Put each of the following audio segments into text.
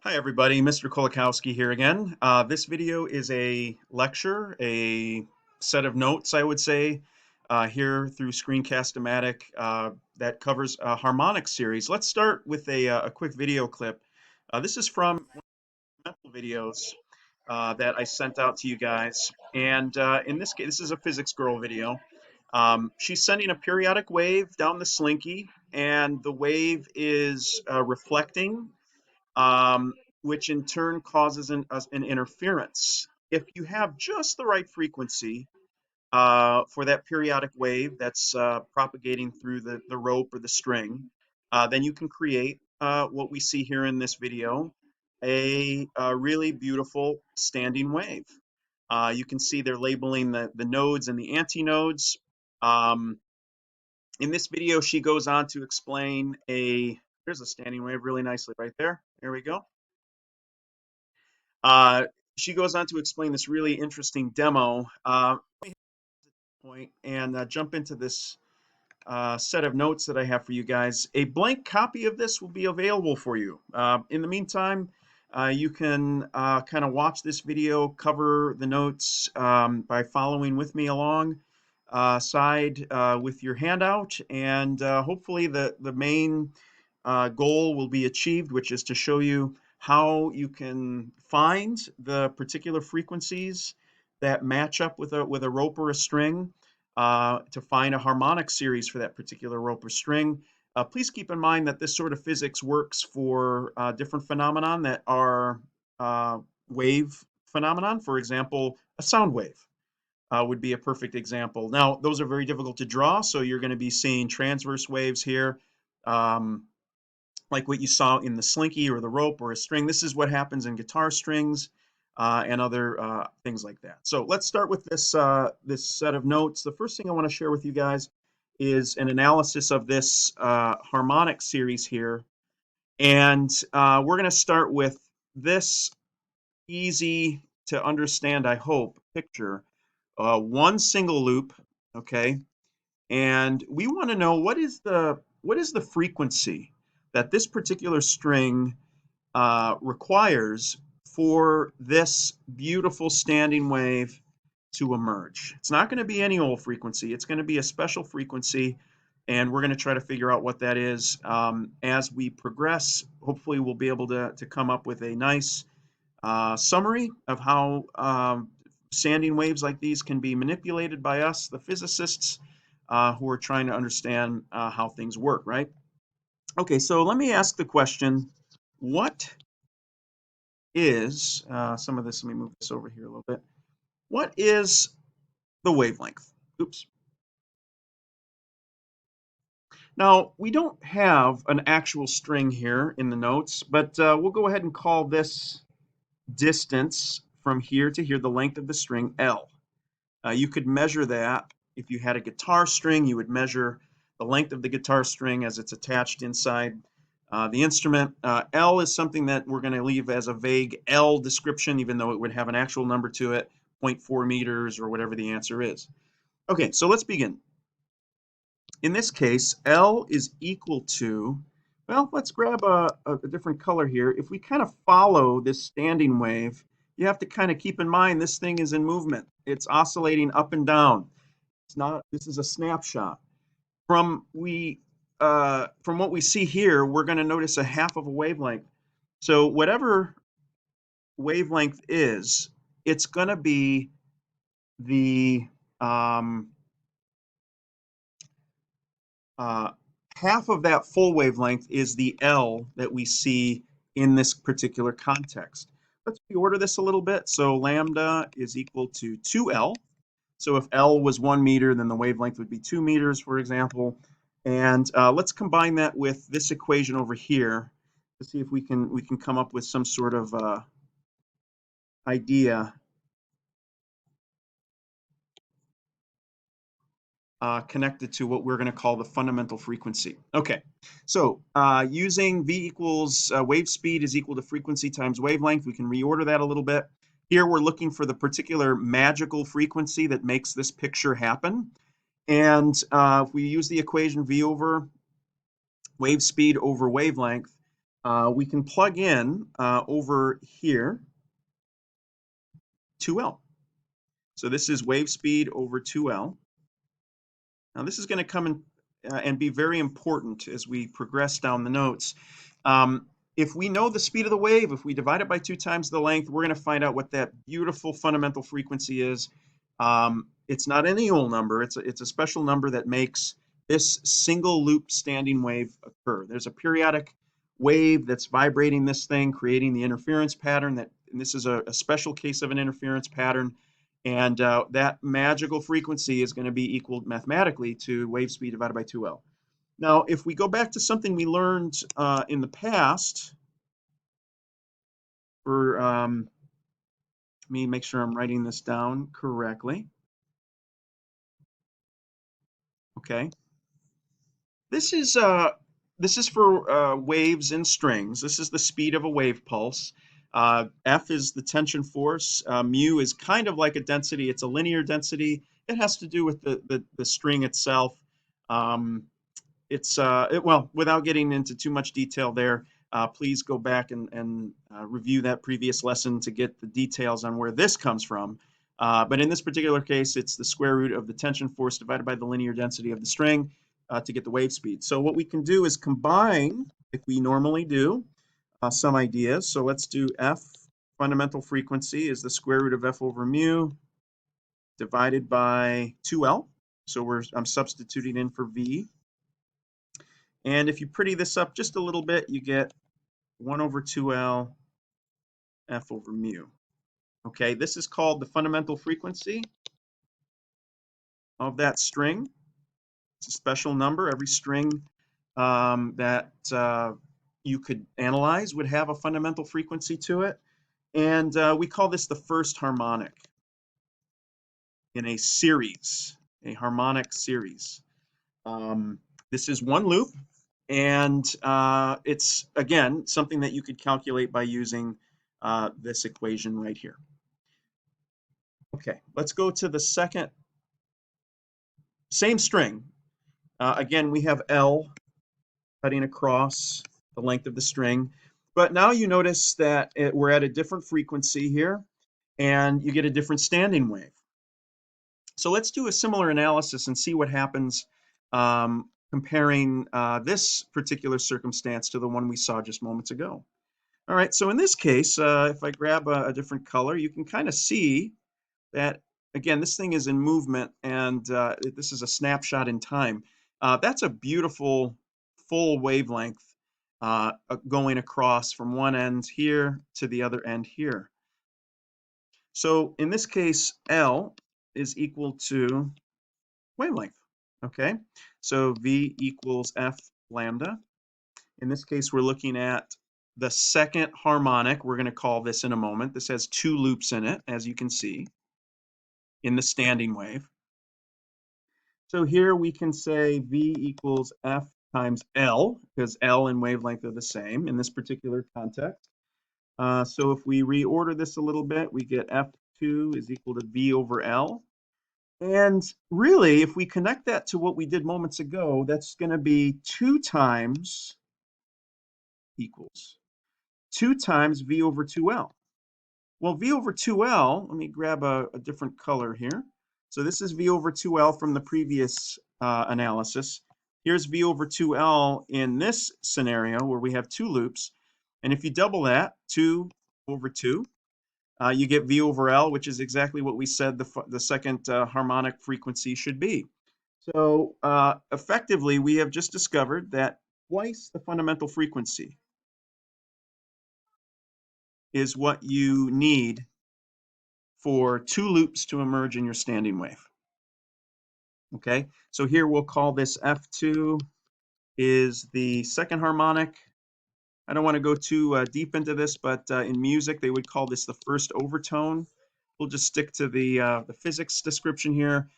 Hi everybody, Mr. Kolakowski here again. This video is a lecture, a set of notes, I would say, here through Screencast-O-Matic that covers a harmonic series. Let's start with a quick video clip. This is from one of the mental videos that I sent out to you guys. And in this case, this is a physics girl video. She's sending a periodic wave down the slinky, and the wave is reflecting, um, which in turn causes an interference. If you have just the right frequency for that periodic wave that's propagating through the rope or the string, then you can create what we see here in this video, a really beautiful standing wave. You can see they're labeling the nodes and the antinodes. Um, in this video, she goes on to explain there's a standing wave really nicely right there. There we go. Uh, she goes on to explain this really interesting demo. And jump into this set of notes that I have for you guys. A blank copy of this will be available for you. In the meantime, you can kind of watch this video, cover the notes by following with me along side with your handout, and hopefully the main goal will be achieved, which is to show you how you can find the particular frequencies that match up with a rope or a string, to find a harmonic series for that particular rope or string. Please keep in mind that this sort of physics works for different phenomenon that are wave phenomenon. For example, a sound wave would be a perfect example. Now, those are very difficult to draw, so you're going to be seeing transverse waves here. Like what you saw in the slinky or the rope or a string. This is what happens in guitar strings and other things like that. So let's start with this set of notes. The first thing I want to share with you guys is an analysis of this harmonic series here. And we're going to start with this easy to understand, I hope, picture. One single loop, okay? And we want to know what is the frequency that this particular string requires for this beautiful standing wave to emerge. It's not going to be any old frequency. It's going to be a special frequency, and we're going to try to figure out what that is. As we progress, hopefully we'll be able to come up with a nice summary of how standing waves like these can be manipulated by us, the physicists, who are trying to understand how things work, right? Okay, so let me ask the question, what is, some of this, let me move this over here a little bit. What is the wavelength? Oops. Now, we don't have an actual string here in the notes, but we'll go ahead and call this distance from here to here, the length of the string, L. You could measure that. If you had a guitar string, you would measure the length of the guitar string as it's attached inside the instrument. L is something that we're going to leave as a vague L description, even though it would have an actual number to it, 0.4 meters or whatever the answer is. Okay, so let's begin. In this case, L is equal to, well, let's grab a different color here. If we kind of follow this standing wave, you have to kind of keep in mind this thing is in movement. It's oscillating up and down. It's not, this is a snapshot. From what we see here, we're going to notice a half of a wavelength. So whatever wavelength is, it's going to be the half of that full wavelength is the L that we see in this particular context. Let's reorder this a little bit. So lambda is equal to 2L. So if L was 1 meter, then the wavelength would be 2 meters, for example. And let's combine that with this equation over here to see if we can come up with some sort of idea connected to what we're going to call the fundamental frequency. Okay, so using V equals wave speed is equal to frequency times wavelength, we can reorder that a little bit. Here we're looking for the particular magical frequency that makes this picture happen. And if we use the equation V over wave speed over wavelength, we can plug in over here 2L. So this is wave speed over 2L. Now this is going to come in and be very important as we progress down the notes. Um, if we know the speed of the wave, if we divide it by 2 times the length, we're going to find out what that beautiful fundamental frequency is. It's not any old number. It's a special number that makes this single loop standing wave occur. There's a periodic wave that's vibrating this thing, creating the interference pattern. And this is a special case of an interference pattern. And that magical frequency is going to be equal mathematically to wave speed divided by 2L. Now, if we go back to something we learned in the past, let me make sure I'm writing this down correctly. Okay. This is for waves in strings. This is the speed of a wave pulse. F is the tension force. Mu is kind of like a density. It's a linear density. It has to do with the string itself. Um, well, without getting into too much detail there, please go back and review that previous lesson to get the details on where this comes from. But in this particular case, it's the square root of the tension force divided by the linear density of the string to get the wave speed. So what we can do is combine, like we normally do, some ideas. So let's do F fundamental frequency is the square root of F over mu divided by 2L. So I'm substituting in for V. And if you pretty this up just a little bit, you get 1 over 2L F over mu. Okay, this is called the fundamental frequency of that string. It's a special number. Every string that you could analyze would have a fundamental frequency to it. And we call this the first harmonic in a series, a harmonic series. This is one loop. And it's, again, something that you could calculate by using this equation right here. Okay, let's go to the second, same string. Again, we have L cutting across the length of the string. But now you notice that we're at a different frequency here, and you get a different standing wave. So let's do a similar analysis and see what happens comparing this particular circumstance to the one we saw just moments ago. All right, so in this case, if I grab a different color, you can kind of see that, again, this thing is in movement, and this is a snapshot in time. That's a beautiful full wavelength going across from one end here to the other end here. So in this case, L is equal to wavelength, okay? So V equals F lambda. In this case, we're looking at the second harmonic. We're going to call this in a moment. This has 2 loops in it, as you can see, in the standing wave. So here we can say V equals F times L, because L and wavelength are the same in this particular context. So if we reorder this a little bit, we get F2 is equal to V over L. And really, if we connect that to what we did moments ago, that's going to be 2 times equals 2 times V over 2L. Well, V over 2L, let me grab a different color here. So this is V over 2L from the previous analysis. Here's V over 2L in this scenario where we have 2 loops. And if you double that, 2 over 2, you get V over L, which is exactly what we said the second harmonic frequency should be. So effectively, we have just discovered that twice the fundamental frequency is what you need for 2 loops to emerge in your standing wave. Okay, so here we'll call this F2 is the second harmonic. I don't want to go too deep into this, but in music they would call this the first overtone. We'll just stick to the physics description here.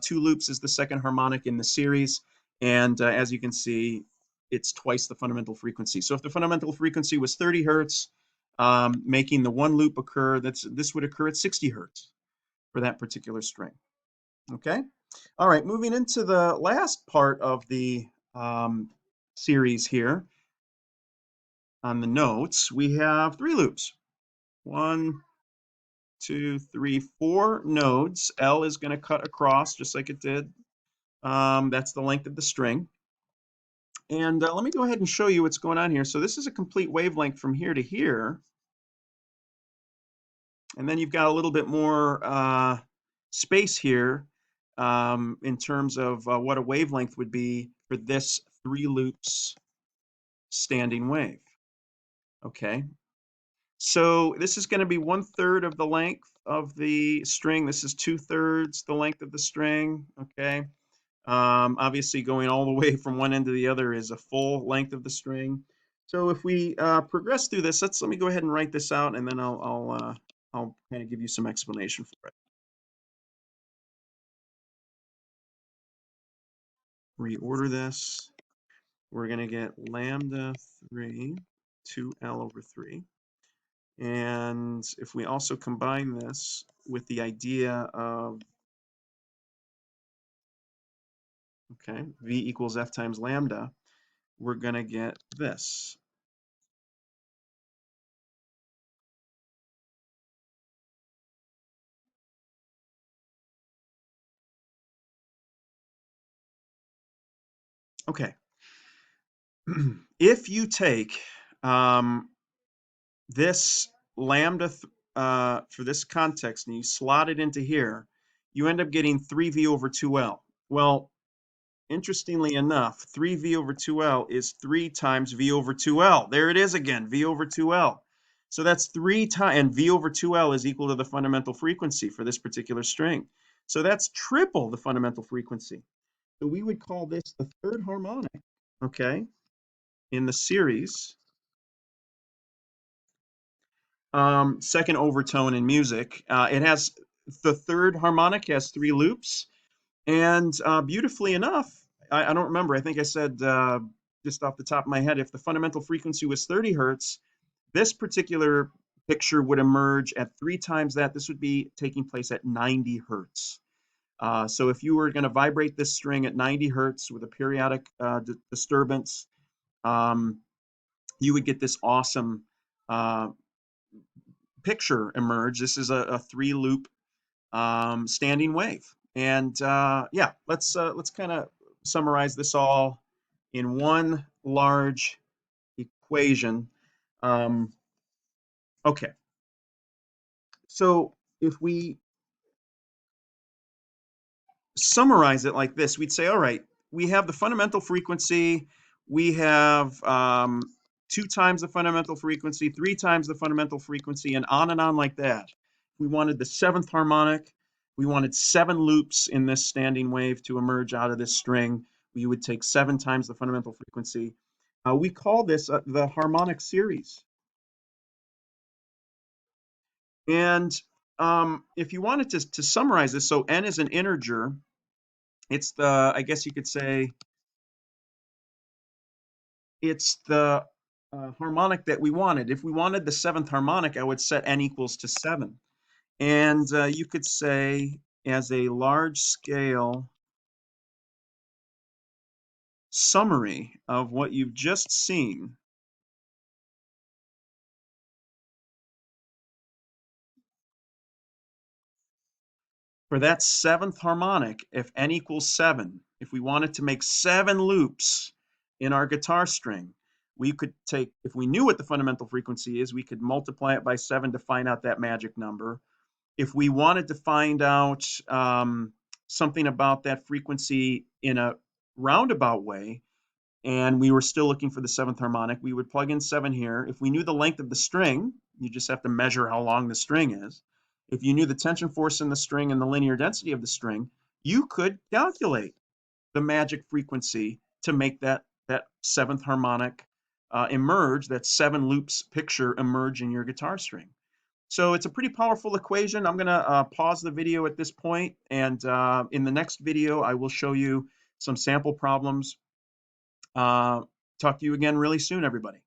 2 loops is the second harmonic in the series, and as you can see, it's twice the fundamental frequency. So if the fundamental frequency was 30 hertz, making the 1 loop occur, this would occur at 60 hertz for that particular string. Okay? All right, moving into the last part of the series here. on the notes, we have 3 loops. 1, 2, 3, 4 nodes. L is going to cut across just like it did. That's the length of the string. And let me go ahead and show you what's going on here. So this is a complete wavelength from here to here. And then you've got a little bit more space here in terms of what a wavelength would be for this 3 loops standing wave. Okay. So this is going to be 1/3 of the length of the string. This is 2/3 the length of the string. Okay. Obviously, going all the way from one end to the other is a full length of the string. So if we progress through this, let me go ahead and write this out, and then I'll kind of give you some explanation for it. Reorder this. We're going to get lambda 3 2L over 3. And if we also combine this with the idea of, okay, V equals F times lambda, we're going to get this. Okay. If you take this lambda for this context and you slot it into here, you end up getting 3V over 2L. Well, interestingly enough, 3V over 2L is 3 times V over 2L. There it is again, V over 2L. So that's 3 times, and V over 2L is equal to the fundamental frequency for this particular string. So that's triple the fundamental frequency. So we would call this the third harmonic, okay, in the series. Second overtone in music. It has the third harmonic has 3 loops, and beautifully enough, I don't remember. I think I said just off the top of my head, if the fundamental frequency was 30 hertz, this particular picture would emerge at 3 times that. This would be taking place at 90 hertz. So if you were going to vibrate this string at 90 hertz with a periodic disturbance, you would get this awesome picture emerge. This is a 3 loop standing wave. And yeah, let's kind of summarize this all in one large equation. Okay, so if we summarize it like this, we'd say, all right, we have the fundamental frequency, we have 2 times the fundamental frequency, 3 times the fundamental frequency, and on like that. We wanted the 7th harmonic. We wanted 7 loops in this standing wave to emerge out of this string. We would take 7 times the fundamental frequency. We call this the harmonic series. And if you wanted to summarize this, so n is an integer. It's the, I guess you could say, it's the harmonic that we wanted. If we wanted the 7th harmonic, I would set n equals to 7. And you could say, as a large scale summary of what you've just seen, for that 7th harmonic, if n equals 7, if we wanted to make 7 loops in our guitar string, we could take, if we knew what the fundamental frequency is, we could multiply it by 7 to find out that magic number. If we wanted to find out something about that frequency in a roundabout way, and we were still looking for the 7th harmonic, we would plug in 7 here. If we knew the length of the string, you just have to measure how long the string is. If you knew the tension force in the string and the linear density of the string, you could calculate the magic frequency to make that 7th harmonic emerge, that 7 loops picture emerge in your guitar string. So it's a pretty powerful equation. I'm going to pause the video at this point, and in the next video, I will show you some sample problems. Talk to you again really soon, everybody.